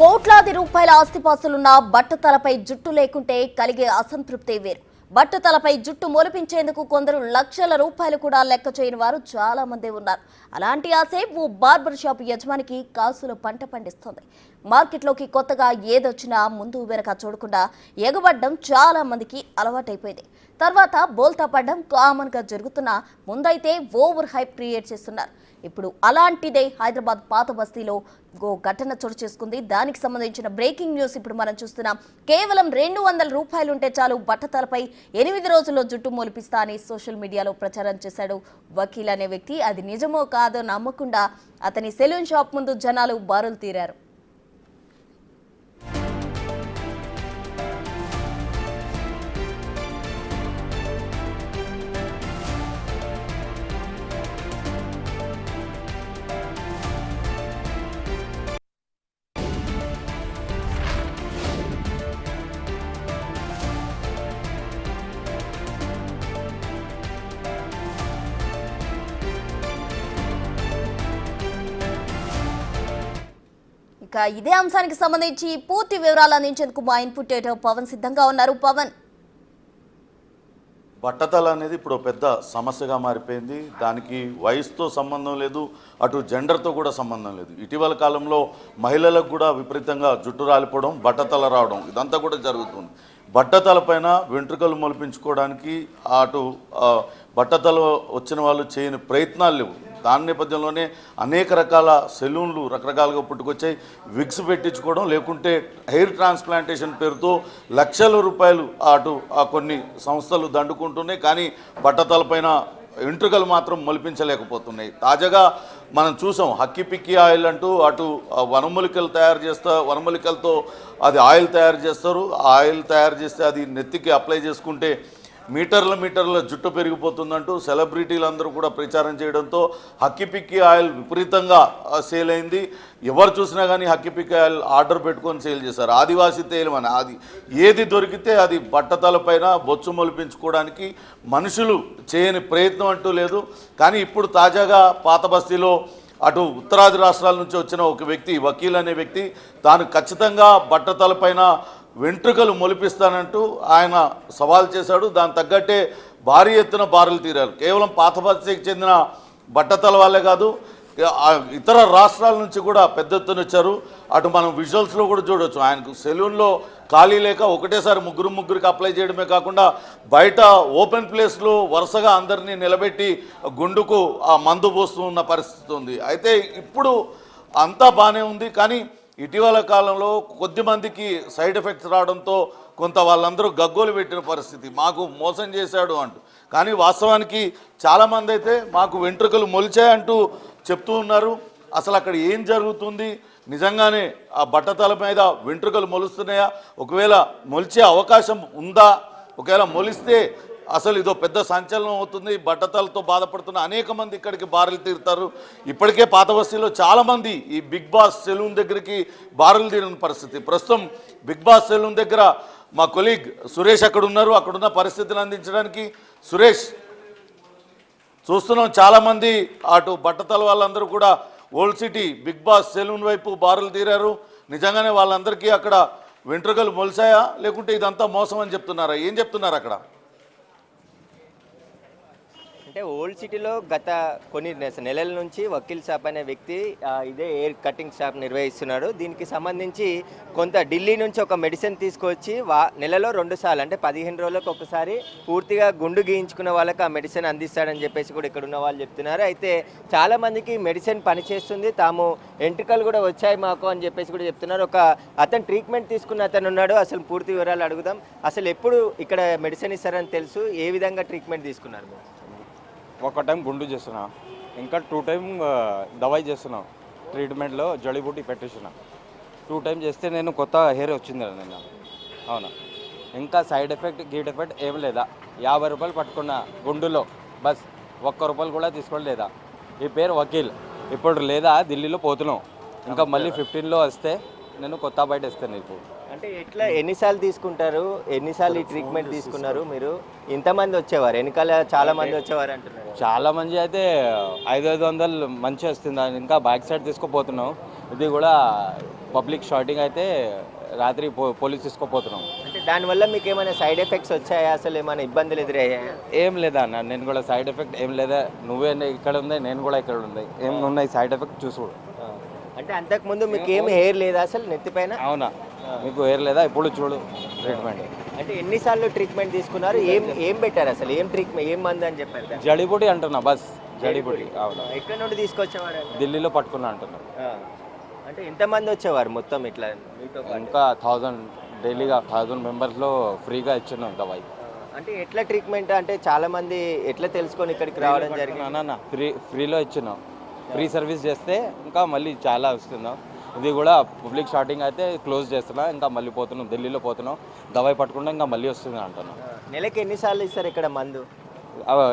కోట్లాది రూపాయల ఆస్తిపాస్తులున్న బట్టతలపై జుట్టు లేకుంటే కలిగే అసంతృప్తి వేరు. బట్టతలపై జుట్టు మొలిపించేందుకు కొందరు లక్షల రూపాయలు కూడా లెక్క చేయని వారు చాలా మంది ఉన్నారు. అలాంటి ఆసే ఓ బార్బర్ షాప్ యజమానికి కాసుల పంట పండిస్తుంది. మార్కెట్లోకి కొత్తగా ఏదొచ్చినా ముందు వెనక చూడకుండా ఎగబడ్డం చాలా మందికి అలవాటైపోయింది. తర్వాత బోల్తా పడ్డం కామన్ గా జరుగుతున్నా ముందైతే ఓవర్ హైప్ క్రియేట్ చేస్తున్నారు. ఇప్పుడు అలాంటిదే హైదరాబాద్ పాత బస్తీలో ఓ ఘటన చోటు చేసుకుంది. దానికి సంబంధించిన బ్రేకింగ్ న్యూస్ ఇప్పుడు మనం చూస్తున్నాం. కేవలం 200 రూపాయలు ఉంటే చాలు బట్టతలపై 8 రోజుల్లో జుట్టు మొలిపిస్తా అని సోషల్ మీడియాలో ప్రచారం చేశాడు వకీల్ అనే వ్యక్తి. అది నిజమో కాదో నమ్మకుండా అతని సెలూన్ షాప్ ముందు జనాలు బారులు తీరారు. ఇక ఇదే అంశానికి సంబంధించి పూర్తి వివరాలు అందించేందుకు మా ఇన్పుట్ ఎడిటర్ పవన్ సిద్ధంగా ఉన్నారు. పవన్, బట్టతల అనేది ఇప్పుడు పెద్ద సమస్యగా మారిపోయింది. దానికి వయసుతో సంబంధం లేదు, అటు జెండర్తో కూడా సంబంధం లేదు. ఇటీవల కాలంలో మహిళలకు కూడా విపరీతంగా జుట్టు రాలిపోవడం, బట్టతల రావడం ఇదంతా కూడా జరుగుతుంది. బట్టతల పైన వెంట్రుకలు మొలిపించుకోవడానికి అటు బట్టతల వచ్చిన వాళ్ళు చేయని ప్రయత్నాలు లేవు. దాని నేపథ్యంలోనే అనేక రకాల సెలూన్లు రకరకాలుగా పుట్టుకొచ్చాయి. విగ్స్ పెట్టించుకోవడం, లేకుంటే హెయిర్ ట్రాన్స్ప్లాంటేషన్ పేరుతో లక్షల రూపాయలు అటు కొన్ని సంస్థలు దండుకుంటున్నాయి. కానీ బట్టతలపైన వెంట్రుకలు మాత్రం మొలిపించలేకపోతున్నాయి. తాజాగా మనం చూసాం, హక్కి పిక్కి ఆయిల్ అంటూ అటు వనమూలికలు తయారు వనమూలికలతో అది ఆయిల్ తయారు చేస్తారు. ఆ ఆయిల్ తయారు చేస్తే అది నెత్తికి అప్లై చేసుకుంటే మీటర్ల జుట్టు పెరిగిపోతుందంటూ సెలబ్రిటీలు అందరూ కూడా ప్రచారం చేయడంతో హక్కి పిక్కి ఆయిల్ విపరీతంగా సేల్ అయింది. ఎవరు చూసినా కానీ హక్కి పిక్కి ఆయిల్ ఆర్డర్ పెట్టుకొని సేల్ చేశారు. ఆదివాసీ తైలం అని అది ఏది దొరికితే అది బట్టతలపైన బొచ్చు మొలిపించుకోవడానికి మనుషులు చేయని ప్రయత్నం అంటూ లేదు. కానీ ఇప్పుడు తాజాగా పాత బస్తీలో అటు ఉత్తరాది రాష్ట్రాల నుంచి వచ్చిన ఒక వ్యక్తి, వకీల్ అనే వ్యక్తి, తాను ఖచ్చితంగా బట్టతలపైన వెంట్రుకలు మొలిపిస్తానంటూ ఆయన సవాల్ చేశాడు. దాని తగ్గట్టే భారీ ఎత్తున బారులు తీరారు. కేవలం పాత బస్తీకి చెందిన బట్టతల వాళ్ళే కాదు, ఇతర రాష్ట్రాల నుంచి కూడా పెద్ద ఎత్తున వచ్చారు. అటు మనం విజువల్స్లో కూడా చూడవచ్చు. ఆయనకు సెలూన్లో ఖాళీ లేక ఒకటేసారి ముగ్గురికి అప్లై చేయడమే కాకుండా బయట ఓపెన్ ప్లేస్లో వరుసగా అందరినీ నిలబెట్టి గుండుకు ఆ మందు పోస్తూ ఉన్న పరిస్థితి ఉంది. అయితే ఇప్పుడు అంతా బాగానే ఉంది. కానీ ఇటీవల కాలంలో కొద్దిమందికి సైడ్ ఎఫెక్ట్స్ రావడంతో కొంత వాళ్ళందరూ గగ్గోలు పెట్టిన పరిస్థితి, మాకు మోసం చేశాడు అంటూ. కానీ వాస్తవానికి చాలామంది అయితే మాకు వెంట్రుకలు మొలిచాయంటూ చెప్తూ ఉన్నారు. అసలు అక్కడ ఏం జరుగుతుంది, నిజంగానే ఆ బట్టతల మీద వెంట్రుకలు మొలుస్తున్నాయా, ఒకవేళ మొలిచే అవకాశం ఉందా, ఒకవేళ మొలిస్తే అసలు ఇదో పెద్ద సంచలనం అవుతుంది. బట్టతలతో బాధపడుతున్న అనేక మంది ఇక్కడికి బారులు తీరుతారు. ఇప్పటికే పాత బస్తీలో చాలామంది ఈ బిగ్ బాస్ సెలూన్ దగ్గరికి బారులు తీరిన పరిస్థితి. ప్రస్తుతం బిగ్ బాస్ సెలూన్ దగ్గర మా కొలీగ్ సురేష్ అక్కడ ఉన్నారు. అక్కడున్న పరిస్థితిని అందించడానికి సురేష్, చూస్తున్నాం చాలామంది అటు బట్టతల వాళ్ళందరూ కూడా old city big boss saloon వైపు బారులు తీరారు. నిజంగానే వాళ్ళందరికీ అక్కడ వెంట్రుకలు మొలిసాయా, లేకుంటే ఇదంతా మోసం అని చెప్తున్నారా, ఏం చెప్తున్నారు అక్కడ? అంటే ఓల్డ్ సిటీలో గత కొన్ని నెలల నుంచి వకీల్ షాప్ అనే వ్యక్తి ఇదే హెయిర్ కటింగ్ షాప్ నిర్వహిస్తున్నాడు. దీనికి సంబంధించి కొంత ఢిల్లీ నుంచి ఒక మెడిసిన్ తీసుకొచ్చి నెలలో 2 సార్లు అంటే 15 రోజులకు ఒకసారి పూర్తిగా గుండు గీయించుకున్న వాళ్ళకి ఆ మెడిసిన్ అందిస్తాడని చెప్పేసి కూడా ఇక్కడ ఉన్న వాళ్ళు చెప్తున్నారు. అయితే చాలామందికి మెడిసిన్ పనిచేస్తుంది, తాము ఎంట్రుకలు కూడా వచ్చాయి మాకు అని చెప్పేసి కూడా చెప్తున్నారు. అతను ట్రీట్మెంట్ తీసుకున్న అతను ఉన్నాడు. అసలు పూర్తి వివరాలు అడుగుదాం. అసలు ఎప్పుడు ఇక్కడ మెడిసిన్ ఇస్తారని తెలుసు, ఏ విధంగా ట్రీట్మెంట్ తీసుకున్నారు? ఒక టైం గుండు చేస్తున్నా, ఇంకా 2 టైం దవాయి చేస్తున్నా, ట్రీట్మెంట్లో జడిబుట్టి పెట్టేసిన. 2 టైం చేస్తే నేను కొత్త హెయిర్ వచ్చింది నిన్న. అవునా, ఇంకా సైడ్ ఎఫెక్ట్ గీట్ ఎఫెక్ట్ ఏం లేదా. 50 రూపాయలు పట్టుకున్న గుండులో, బస్ 1 రూపాయలు కూడా తీసుకోలేదా. ఈ పేరు వకీల్. ఇప్పుడు లేదా ఢిల్లీలో పోతున్నాం, ఇంకా మళ్ళీ 15లో వస్తే నేను కొత్త బయట ఇస్తాను. ఇప్పుడు అంటే ఎట్లా, ఎన్నిసార్లు తీసుకుంటారు, ఎన్నిసార్లు ఈ ట్రీట్మెంట్ తీసుకున్నారు మీరు? ఇంతమంది వచ్చేవారు, వెనకాల చాలా మంది వచ్చేవారు అంటున్నారు. చాలా మంది అయితే 500 మంచి వస్తుంది. ఇంకా బ్యాక్ సైడ్ తీసుకుపోతున్నాం. ఇది కూడా పబ్లిక్ షార్టింగ్ అయితే రాత్రి పోలీస్ తీసుకోపోతున్నాం. అంటే దానివల్ల మీకు ఏమైనా సైడ్ ఎఫెక్ట్స్ వచ్చాయా, అసలు ఏమైనా ఇబ్బందులు ఎదురయ్యాయా? ఏం లేదా అన్న, నేను కూడా సైడ్ ఎఫెక్ట్ ఏం లేదా, నువ్వే ఇక్కడ ఉంది నేను కూడా ఇక్కడ ఉంది, ఏం ఉన్నాయి సైడ్ ఎఫెక్ట్ చూసుకోడు. అంటే అంతకుముందు మీకు ఏమి హెయిర్ లేదా అసలు నెత్తిపైన? అవునా, మీకు హెయిర్ లేదా? ఇప్పుడు చూడు ట్రీట్మెంట్. అంటే ఎన్నిసార్లు ట్రీట్మెంట్ తీసుకున్నారు? ఏం పెట్టారు అసలు? ఏం ట్రీట్మెంట్, ఏం మంది అని చెప్పారు? జడీబూటీ అంటున్నా, బస్ జడీబూటీ. అవునా, ఎక్కడి నుండి తీసుకొచ్చేవారు? ఢిల్లీలో పట్టుకున్నా అంటున్నా. అంటే ఎంతమంది వచ్చేవారు మొత్తం ఇట్లా మీతో పాటు? ఇంకా 1000 డైలీగా 1000 మెంబర్స్లో ఫ్రీగా ఇచ్చినాం దవాయి. అంటే ఎట్లా ట్రీట్మెంట్, అంటే చాలా మంది ఎట్లా తెలుసుకొని ఇక్కడికి రావడం జరిగింది? అన్న ఫ్రీలో ఇచ్చినాం. ఫ్రీ సర్వీస్ చేస్తే ఇంకా మళ్ళీ చాలా వస్తున్నాం. ఇది కూడా పబ్లిక్ షార్టింగ్ అయితే క్లోజ్ చేస్తున్నా, ఇంకా మళ్ళీ పోతున్నాం, ఢిల్లీలో పోతున్నాం, దవాయి పట్టుకుంటే ఇంకా మళ్ళీ వస్తుంది అంటున్నాం. నెలకి ఎన్నిసార్లు ఇస్తారు ఇక్కడ మందు?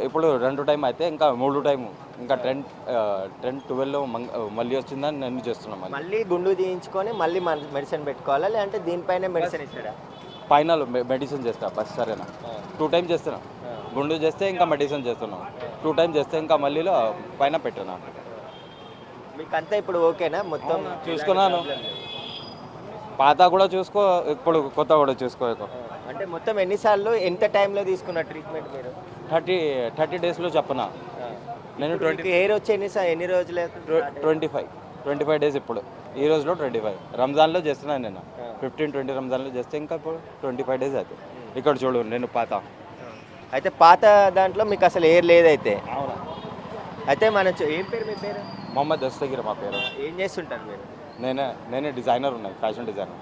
ఇప్పుడు 2 టైం అయితే ఇంకా 3 టైము, ఇంకా 10-12 మళ్ళీ వచ్చిందని నేను చేస్తున్నాం. మళ్ళీ గుండు తీయించుకొని మళ్ళీ మెడిసిన్ పెట్టుకోవాలా, లేదంటే దీనిపైన మెడిసిన్ ఇస్తారా? ఫైనల్ మెడిసిన్ చేస్తా బస్. సరేనా, 2 టైం చేస్తున్నాం. గుండు చేస్తే ఇంకా మెడిసిన్ చేస్తున్నాం, 2 టైం చేస్తే ఇంకా మళ్ళీ పైన పెట్టినా. మీకు అంతా ఇప్పుడు ఓకేనా? మొత్తం చూసుకున్నాను, పాత కూడా చూసుకో, ఇప్పుడు కొత్త కూడా చూసుకో. అంటే మొత్తం ఎన్నిసార్లు, ఎంత టైంలో తీసుకున్న ట్రీట్మెంట్ మీరు? 30 డేస్లో చెప్పనా నేను. హెయిర్ వచ్చి ఎన్ని రోజులు? 25 డేస్. ఇప్పుడు ఈ రోజులో 25. రంజాన్లో చేస్తున్నాను నేను, 15-20 రంజాన్లో చేస్తే ఇంకా ఇప్పుడు 25 డేస్ అయితే. ఇక్కడ చూడు నేను పాత. అయితే పాత దాంట్లో మీకు అసలు హెయిర్ లేదైతే? అయితే మన ఏం పేరు మీ పేరు? మొహమ్మద్ దస్తగిర్ మా పేరు. ఏం చేస్తుంటారు మీరు? నేనే డిజైనర్ ఉన్నాయి, ఫ్యాషన్ డిజైనర్.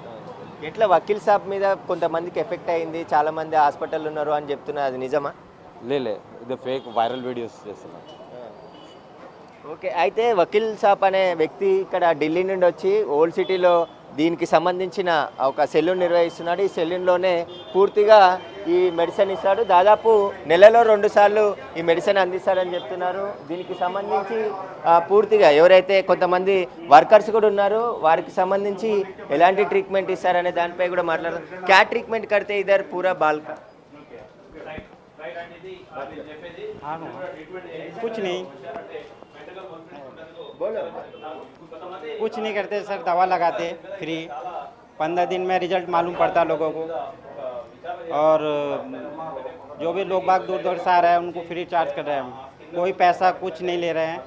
ఎట్లా వకీల్ సాబ్ మీద కొంతమందికి ఎఫెక్ట్ అయింది, చాలా మంది హాస్పిటల్ ఉన్నారు అని చెప్తున్నారు, అది నిజమా? లేలే, ఇది ఫేక్ వైరల్ వీడియోస్ చేస్తున్నారు. ఓకే, అయితే వకీల్ సాబ్ అనే వ్యక్తి ఇక్కడ ఢిల్లీ నుండి వచ్చి ఓల్డ్ సిటీలో దీనికి సంబంధించిన ఒక సెలూన్ నిర్వహిస్తున్నాడు. ఈ సెలూన్లోనే పూర్తిగా ఈ మెడిసిన్ ఇస్తాడు. దాదాపు నెలలో 2 సార్లు ఈ మెడిసిన్ అందిస్తాడని చెప్తున్నారు. దీనికి సంబంధించి పూర్తిగా ఎవరైతే కొంతమంది వర్కర్స్ కూడా ఉన్నారో వారికి సంబంధించి ఎలాంటి ట్రీట్మెంట్ ఇస్తారనే దానిపై కూడా మాట్లాడదాం. క్యా ట్రీట్మెంట్ కడితే ఇద్దరు పూరా బాల్ का? कुछ नहीं, कुछ नहीं करते सर, दवा लगाते फ्री। 15 दिन में रिजल्ट मालूम पड़ता लोगों को। और जो भी लोग बाग दूर दूर से आ रहे हैं उनको फ्री चार्ज कर रहे हैं हम, कोई पैसा कुछ नहीं ले रहे हैं।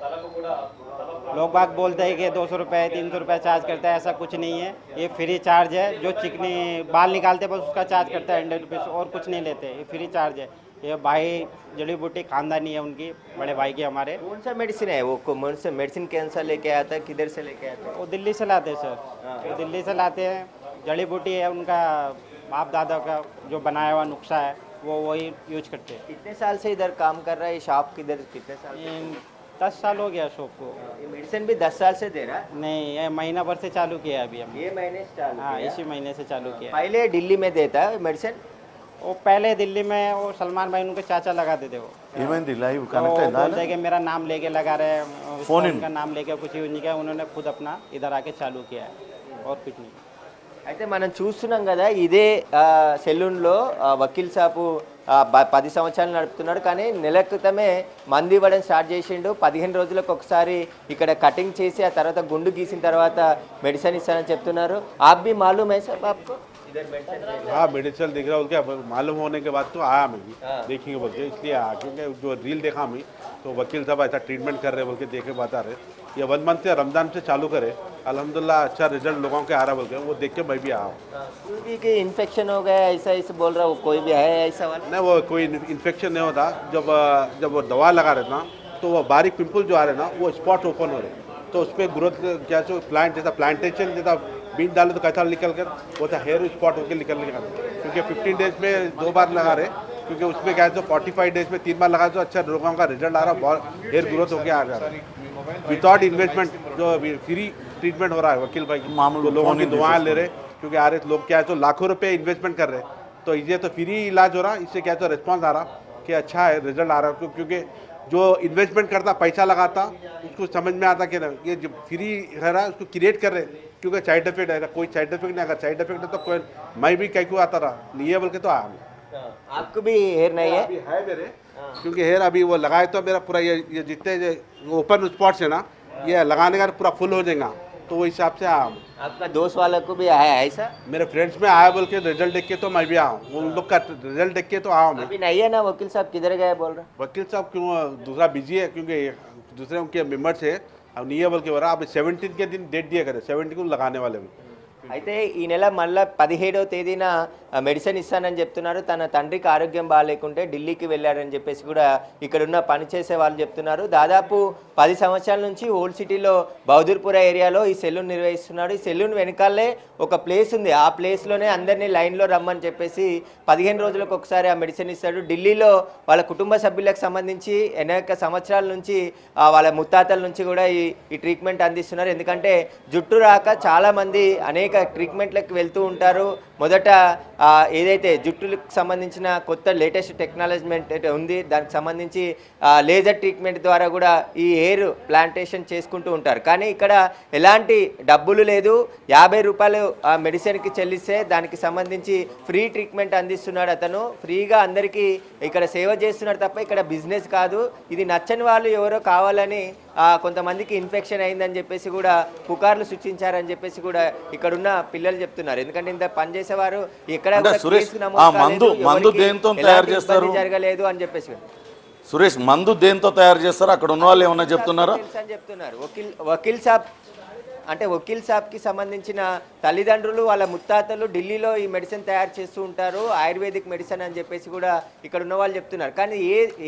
लोग बाग बोलते हैं कि 200 रुपये 300 रुपये चार्ज करता है, ऐसा कुछ नहीं है, ये फ्री चार्ज है। जो चिकनी बाल निकालते बस उसका चार्ज करता है 100 रुपीज़, और कुछ नहीं लेते, ये फ्री चार्ज है। ये भाई जड़ी बूटी खानदानी है उनकी, बड़े भाई की हमारे। कौन सा मेडिसिन है वो? कौन सा मेडिसिन कैन सा लेके आया था, किधर से लेके आया था? वो दिल्ली से लाते हैं सर, वो दिल्ली से लाते हैं। जड़ी बूटी है उनका बाप दादा का जो बनाया हुआ नुस्खा है, वो वही यूज करते हैं। कितने साल से इधर काम कर रहा है? ये शॉप किधर कितने साल से? 10 साल हो गया शॉप को। ये मेडिसिन भी 10 साल से दे रहा है? नहीं, ये महीना भर से चालू किया है अभी हम। ये महीने से चालू हाँ, किया? इसी महीने से चालू किया है। पहले दिल्ली में देता है मेडिसिन? वो पहले दिल्ली में वो सलमान भाई उनके चाचा लगाते थे। वो ఏమైంది లైవ్ तो కనెక్ట్ అయిందా? बोलते हैं कि मेरा नाम लेके लगा रहे हैं, उसका फोन इन। उनका नाम लेके कुछ यूज नहीं किया, उन्होंने खुद अपना इधर आके चालू किया है, और कुछ नहीं। అయితే మనం చూస్తున్నాం కదా, ఇదే సెలూన్లో వకీల్ సాబు 10 సంవత్సరాలు నడుపుతున్నాడు. కానీ నెల క్రితమే మందు ఇవ్వడం స్టార్ట్ చేసిండు. 15 రోజులకు ఒకసారి ఇక్కడ కటింగ్ చేసి ఆ తర్వాత గుండు గీసిన తర్వాత మెడిసిన్ ఇస్తానని చెప్తున్నారు. आप भी मालूम है सब आपको? इधर मेडिसिन हाँ मेडिसिन दिख रहा है उनके मालूम होने के बाद तो आया मैं भी देखेंगे बोल के, इसलिए आया क्योंकि जो रील देखा मैं तो वकील साहब ऐसा ट्रीटमेंट कर रहे बोल के देखे बता रहे। ये 1 मंथ से रमज़ान से चालू करे, अल्हम्दुलिल्लाह अच्छा रिजल्ट लोगों के आ रहा बोल के वो देख के मैं भी आया हूँ। कोई भी कि इन्फेक्शन हो गया ऐसा ऐसा बोल रहा हूँ, कोई भी है ऐसा वाला? नहीं वो कोई इन्फेक्शन नहीं होता, जब वो दवा लगा रहे ना तो वो बारीक पिंपल जो आ रहे ना वो स्पॉट ओपन हो रहे, तो उस पर ग्रोथ क्या जो प्लांट जैसा प्लांटेशन जैसा बीज डाले तो कैसा निकल कर वो था हेयर स्पॉट होकर निकल निकल, क्योंकि 15 डेज में 2 बार लगा रहे, क्योंकि उसमें क्या है जो 45 डेज में 3 बार लगा तो अच्छा लोगों का रिजल्ट आ रहा, बहुत हेयर ग्रोथ होकर आ रहा है विदाउट इन्वेस्टमेंट। जो फ्री ट्रीटमेंट हो रहा है वकील भाई, मामूली तो लोगों की फोन दुआएं ले रहे, क्योंकि आ रहे लोग क्या है तो लाखों रुपए इन्वेस्टमेंट कर रहे, तो ये तो फ्री इलाज हो रहा, इससे क्या तो रिस्पॉन्स आ रहा कि अच्छा है रिजल्ट आ रहा है। क्योंकि जो इन्वेस्टमेंट करता पैसा लगाता उसको समझ में आता कि ये जो फ्री रह रहा है उसको क्रिएट कर रहे, क्योंकि साइड इफेक्ट है, कोई साइड इफेक्ट नहीं, अगर साइड इफेक्ट है तो कोई मैं भी कहीं को आता रहा नहीं है बोल के तो आया मैं। आपको भी हेयर नहीं है? अभी है मेरे, क्योंकि हेयर अभी वो लगाए तो मेरा पूरा ये जितने ओपन स्पॉट्स है ना ये लगाने का पूरा फुल हो जाएगा, तो वो हिसाब से आया हूँ। आपका दोस्त वालों को भी आया है ऐसा? मेरे फ्रेंड्स में आया बोल के रिजल्ट देख के तो मैं भी आया हूँ, उन लोग का रिजल्ट देख के तो आया हूँ मैं। अभी नहीं है ना वकील साहब, किधर गए बोल रहे? वकील साहब क्यों दूसरा बिजी है, क्योंकि दूसरे उनके मेम्बर्स है, अब नहीं है बोल के बोला। अब 17 के दिन डेट दिया करे, 17 को लगाने वाले में। అయితే ఈ నెల మళ్ళీ 17వ తేదీన మెడిసిన్ ఇస్తానని చెప్తున్నారు. తన తండ్రికి ఆరోగ్యం బాగాలేకుంటే ఢిల్లీకి వెళ్ళారని చెప్పేసి కూడా ఇక్కడున్న పనిచేసే వాళ్ళు చెప్తున్నారు. దాదాపు 10 సంవత్సరాల నుంచి ఓల్డ్ సిటీలో బౌదూర్పుర ఏరియాలో ఈ సెలూన్ నిర్వహిస్తున్నాడు. ఈ సెలూన్ వెనకాలే ఒక ప్లేస్ ఉంది. ఆ ప్లేస్లోనే అందరినీ లైన్లో రమ్మని చెప్పేసి 15 రోజులకు ఒకసారి ఆ మెడిసిన్ ఇస్తాడు. ఢిల్లీలో వాళ్ళ కుటుంబ సభ్యులకు సంబంధించి అనేక సంవత్సరాల నుంచి వాళ్ళ ముత్తాతల నుంచి కూడా ఈ ట్రీట్మెంట్ అందిస్తున్నారు. ఎందుకంటే జుట్టు రాక చాలామంది అనేక ట్రీట్మెంట్లకు వెళ్తూ ఉంటారు. మొదట ఏదైతే జుట్టులకు సంబంధించిన కొత్త లేటెస్ట్ టెక్నాలజీమెంట్ ఉంది, దానికి సంబంధించి లేజర్ ట్రీట్మెంట్ ద్వారా కూడా ఈ హెయిర్ ప్లాంటేషన్ చేసుకుంటూ ఉంటారు. కానీ ఇక్కడ ఎలాంటి డబ్బులు లేదు. 50 రూపాయలు ఆ మెడిసిన్కి చెల్లిస్తే దానికి సంబంధించి ఫ్రీ ట్రీట్మెంట్ అందిస్తున్నాడు అతను. ఫ్రీగా అందరికీ ఇక్కడ సేవ చేస్తున్నాడు తప్ప ఇక్కడ బిజినెస్ కాదు. ఇది నచ్చని వాళ్ళు ఎవరో కావాలని కొంతమందికి ఇన్ఫెక్షన్ అయిందని చెప్పేసి కూడా పుకార్లు సృష్టించారని చెప్పేసి కూడా ఇక్కడున్న పిల్లలు చెప్తున్నారు. ఎందుకంటే ఇంత పనిచేసేవారు ఎక్కడ మందు దేంతో తయారు చేస్తారు జరగలేదు అని చెప్పేసి. సురేష్, మందు దేంతో తయారు చేస్తారు? అక్కడ ఉన్న వాళ్ళు ఏమన్నా చెప్తున్నారా? చెప్తున్నారు వకీల్ సాబ్ అంటే వకీల్ సాబ్కి సంబంధించిన తల్లిదండ్రులు వాళ్ళ ముత్తాతలు ఢిల్లీలో ఈ మెడిసిన్ తయారు చేస్తూ ఉంటారు, ఆయుర్వేదిక్ మెడిసిన్ అని చెప్పేసి కూడా ఇక్కడ ఉన్న వాళ్ళు చెప్తున్నారు. కానీ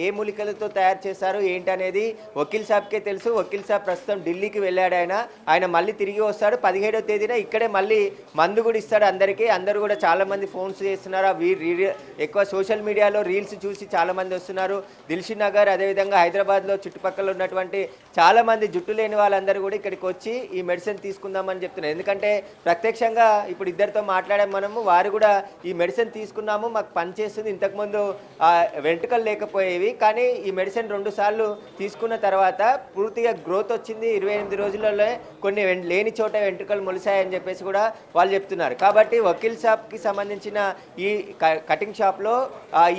ఏ మూలికలతో తయారు చేస్తారు ఏంటి అనేది వకీల్ సాబ్కే తెలుసు. వకీల్ సాబ్ ప్రస్తుతం ఢిల్లీకి వెళ్ళాడు. ఆయన మళ్ళీ తిరిగి వస్తాడు. 17వ తేదీన ఇక్కడే మళ్ళీ మందు కూడా ఇస్తాడు అందరికీ. అందరూ కూడా చాలామంది ఫోన్స్ చేస్తున్నారు. ఎక్కువ సోషల్ మీడియాలో రీల్స్ చూసి చాలామంది వస్తున్నారు. దిల్షుక్ నగర్, అదేవిధంగా హైదరాబాద్లో చుట్టుపక్కల ఉన్నటువంటి చాలామంది జుట్టు లేని వాళ్ళందరూ కూడా ఇక్కడికి వచ్చి ఈ మెడిసిన్ తీసుకుందామని చెప్తున్నారు. ఎందుకంటే ప్రత్యక్షంగా ఇప్పుడు ఇద్దరితో మాట్లాడాము మనము. వారు కూడా ఈ మెడిసిన్ తీసుకున్నాము, మాకు పనిచేస్తుంది. ఇంతకుముందు వెంట్రుకలు లేకపోయేవి, కానీ ఈ మెడిసిన్ 2 సార్లు తీసుకున్న తర్వాత పూర్తిగా గ్రోత్ వచ్చింది. 28 రోజులలో కొన్ని లేని చోట వెంట్రుకలు మొలిసాయని చెప్పేసి కూడా వాళ్ళు చెప్తున్నారు. కాబట్టి వకీల్ షాప్కి సంబంధించిన ఈ కటింగ్ షాప్లో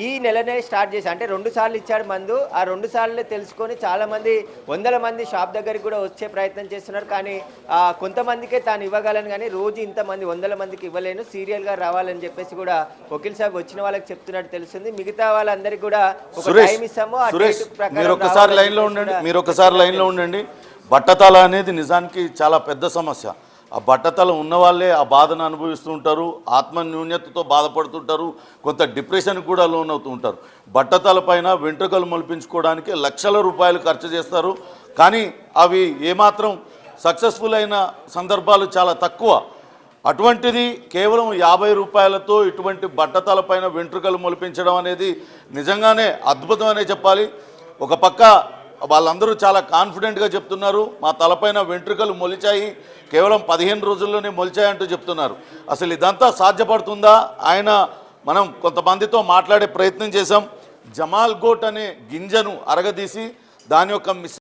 ఈ నెలనే స్టార్ట్ చేసి, అంటే 2 సార్లు ఇచ్చాడు మందు. ఆ 2 సార్లు తెలుసుకొని చాలామంది 100 మంది షాప్ దగ్గరికి కూడా వచ్చే ప్రయత్నం చేస్తున్నారు. కానీ కొంతమందికే తాను ఇవ్వగలను, కానీ రోజు ఇంతమంది 100 మందికి ఇవ్వలేను, సీరియల్గా రావాలని చెప్పేసి కూడా వకీల్ సాబ్ వచ్చిన వాళ్ళకి చెప్తున్నట్టు తెలుస్తుంది. మిగతా వాళ్ళందరికీ కూడా ఒక టైం ఇస్తాము. సురేష్, మీరు ఒకసారి లైన్లో ఉండండి. బట్టతల అనేది నిజానికి చాలా పెద్ద సమస్య. ఆ బట్టతల ఉన్న వాళ్ళే ఆ బాధను అనుభవిస్తూ ఉంటారు, ఆత్మన్యూన్యతతో బాధపడుతుంటారు, కొంత డిప్రెషన్ కూడా లోన్ అవుతూ ఉంటారు. బట్టతల పైన వెంట్రుకలు మొలిపించుకోవడానికి లక్షల రూపాయలు ఖర్చు చేస్తారు. కానీ అవి ఏమాత్రం సక్సెస్ఫుల్ అయిన సందర్భాలు చాలా తక్కువ. అటువంటిది కేవలం 50 రూపాయలతో ఇటువంటి బట్టతల పైన వెంట్రుకలు మొలిపించడం అనేది నిజంగానే అద్భుతం అనే చెప్పాలి. ఒక పక్క వాళ్ళందరూ చాలా కాన్ఫిడెంట్గా చెప్తున్నారు, మా తలపైన వెంట్రుకలు మొలిచాయి, కేవలం 15 రోజుల్లోనే మొలిచాయంటూ చెప్తున్నారు. అసలు ఇదంతా సాధ్యపడుతుందా? మనం కొంతమందితో మాట్లాడే ప్రయత్నం చేశాం. జమాల్ గోట్ అనే గింజను అరగదీసి దాని యొక్క